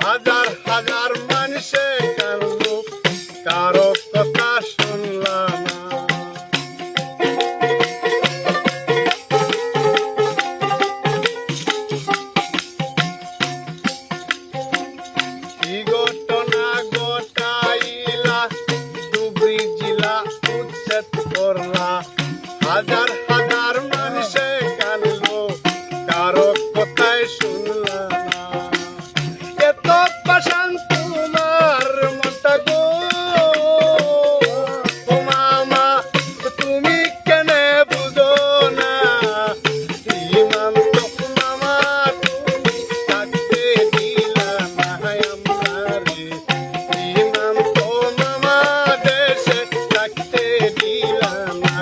হাজার হাজার মানুষে কানলো, কারো কথা শুনলাম না। কি ঘটনা ঘটাইলা, ধুবড়ী জেলা উচ্ছেদ করলা। হাজার হাজার মানুষে কানলো, কারো কথাই শুনলাম না। এত পাষাণ তোমার মনটা গো, ও মামা তুমি কেন বুঝো না? ইমান তো মামা তুমি থাকতে দিলা না আমরারে, ইমান তো মামা দেশে থাকতে দিলা না।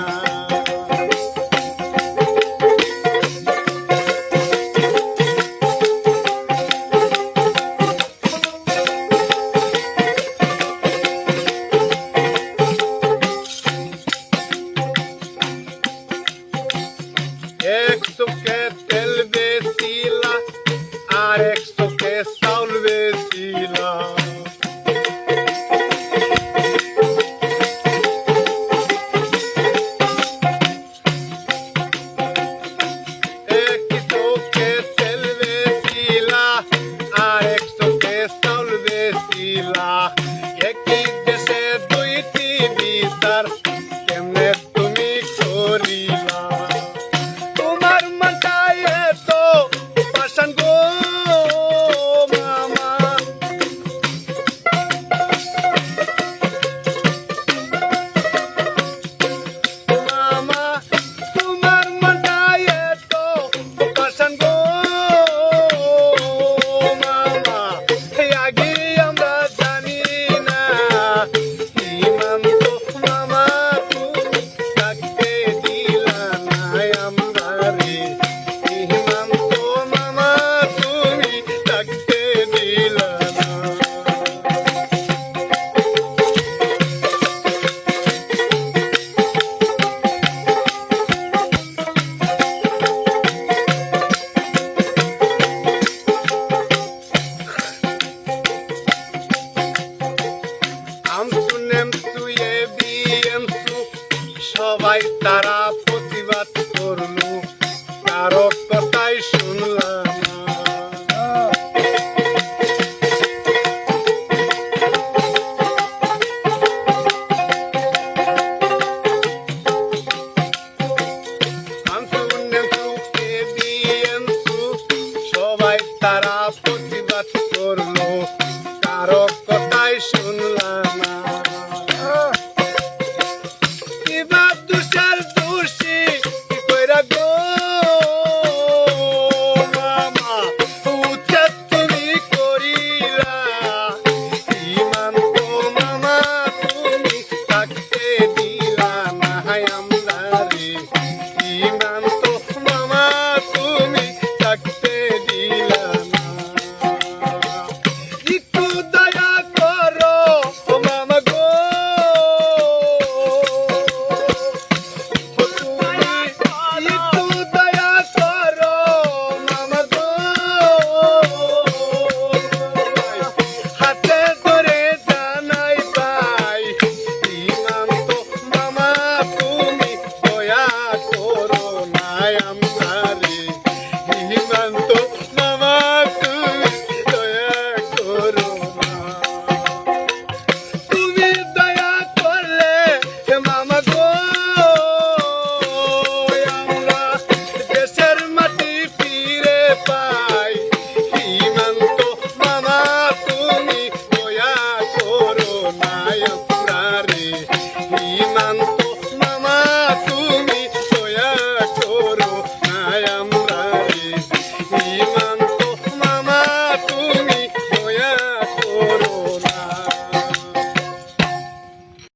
এক চোখে তেল বেচিলা, আর এক চোখে চাউল বেচিলা। এক চোখে তেল বেচিলা, আর এক চোখে চাউল বেচিলা। একই দেশে দুইটি বিচার কেমনে তুমি করিলা? তোমার মনটাই এত পাষাণ গো মামা, মামা তোমার মনটাই এত পাষাণ গো মামা। আগে আমরা জানি না, ইমান তো মামা তুমি থাকতে দিলা না আমরারে, ইমান তো মামা তুমি থাকতে দিলা না। আমসু নেমসু এবিএমসু সবাই তারা প্রতিবাদ করলো, কারো কথাই শুনলাম না। আমসু নেমসু এবিএমসু সবাই তারা প্রতিবাদ করলো, কারো কথাই শুনলাম না।